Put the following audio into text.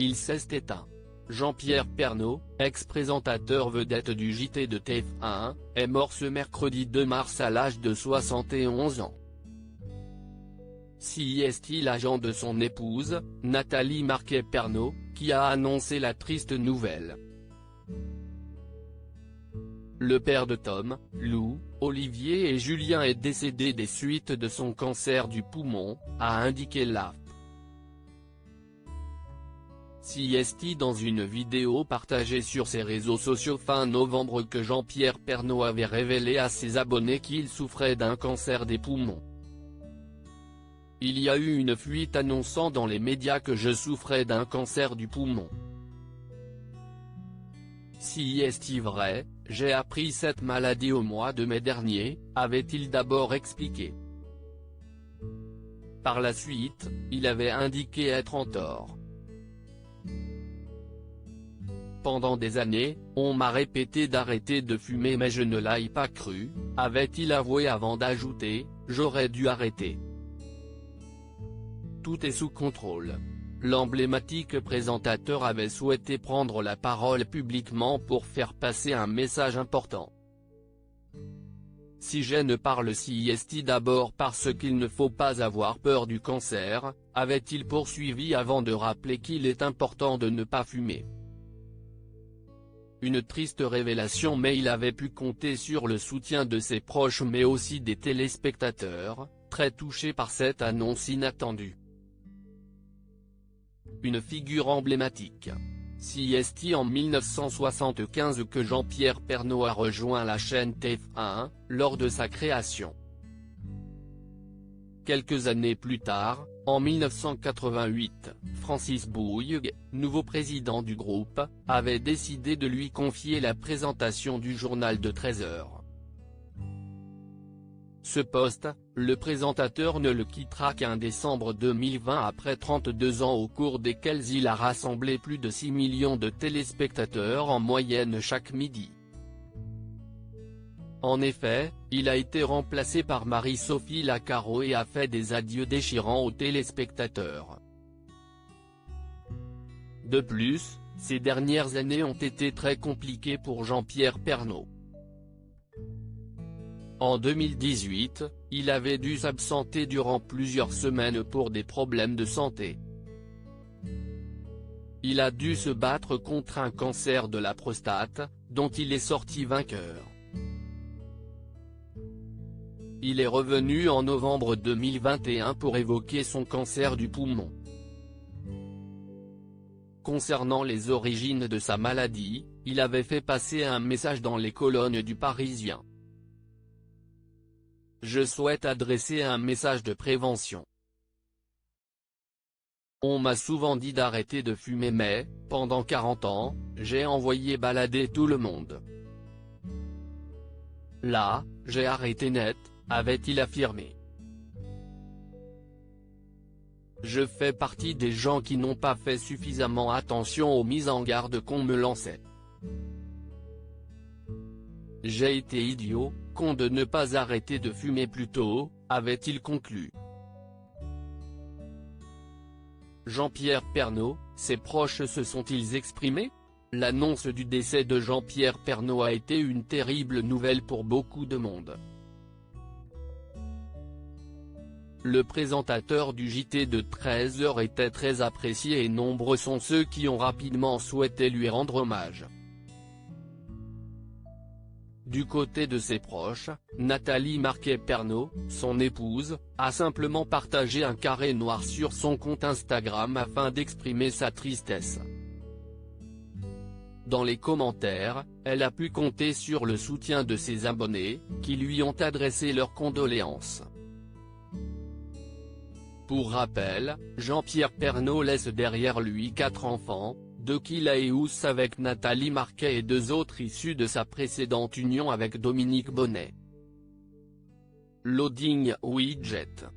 il s'est éteint. Jean-Pierre Pernaut, ex-présentateur vedette du JT de TF1, est mort ce mercredi 2 mars à l'âge de 71 ans. C'est l'agent de son épouse, Nathalie Marquet-Pernaut, qui a annoncé la triste nouvelle. Le père de Tom, Lou, Olivier et Julien est décédé des suites de son cancer du poumon, a indiqué l'AFP. C'est dans une vidéo partagée sur ses réseaux sociaux fin novembre que Jean-Pierre Pernaut avait révélé à ses abonnés qu'il souffrait d'un cancer des poumons. Il y a eu une fuite annonçant dans les médias que je souffrais d'un cancer du poumon. Si est vrai, j'ai appris cette maladie au mois de mai dernier, avait-il d'abord expliqué. Par la suite, il avait indiqué être en tort. Pendant des années, on m'a répété d'arrêter de fumer mais je ne l'ai pas cru, avait-il avoué avant d'ajouter, j'aurais dû arrêter. Tout est sous contrôle. L'emblématique présentateur avait souhaité prendre la parole publiquement pour faire passer un message important. Si je ne parle c'est d'abord parce qu'il ne faut pas avoir peur du cancer, avait-il poursuivi avant de rappeler qu'il est important de ne pas fumer. Une triste révélation mais il avait pu compter sur le soutien de ses proches mais aussi des téléspectateurs, très touchés par cette annonce inattendue. Une figure emblématique. C'est en 1975 que Jean-Pierre Pernaut a rejoint la chaîne TF1, lors de sa création. Quelques années plus tard, en 1988, Francis Bouygues, nouveau président du groupe, avait décidé de lui confier la présentation du journal de 13h. Ce poste, le présentateur ne le quittera qu'en décembre 2020 après 32 ans au cours desquels il a rassemblé plus de 6 millions de téléspectateurs en moyenne chaque midi. En effet, il a été remplacé par Marie-Sophie Lacaro et a fait des adieux déchirants aux téléspectateurs. De plus, ces dernières années ont été très compliquées pour Jean-Pierre Pernaut. En 2018, il avait dû s'absenter durant plusieurs semaines pour des problèmes de santé. Il a dû se battre contre un cancer de la prostate, dont il est sorti vainqueur. Il est revenu en novembre 2021 pour évoquer son cancer du poumon. Concernant les origines de sa maladie, il avait fait passer un message dans les colonnes du Parisien. Je souhaite adresser un message de prévention. On m'a souvent dit d'arrêter de fumer mais, pendant 40 ans, j'ai envoyé balader tout le monde. Là, j'ai arrêté net, avait-il affirmé. Je fais partie des gens qui n'ont pas fait suffisamment attention aux mises en garde qu'on me lançait. J'ai été idiot, con de ne pas arrêter de fumer plus tôt, avait-il conclu. Jean-Pierre Pernaut, ses proches se sont-ils exprimés? L'annonce du décès de Jean-Pierre Pernaut a été une terrible nouvelle pour beaucoup de monde. Le présentateur du JT de 13h était très apprécié et nombreux sont ceux qui ont rapidement souhaité lui rendre hommage. Du côté de ses proches, Nathalie Marquet-Pernaut, son épouse, a simplement partagé un carré noir sur son compte Instagram afin d'exprimer sa tristesse. Dans les commentaires, elle a pu compter sur le soutien de ses abonnés, qui lui ont adressé leurs condoléances. Pour rappel, Jean-Pierre Pernaut laisse derrière lui 4 enfants, 2 qu'il a eus avec Nathalie Marquet et 2 autres issus de sa précédente union avec Dominique Bonnet. Loading widget.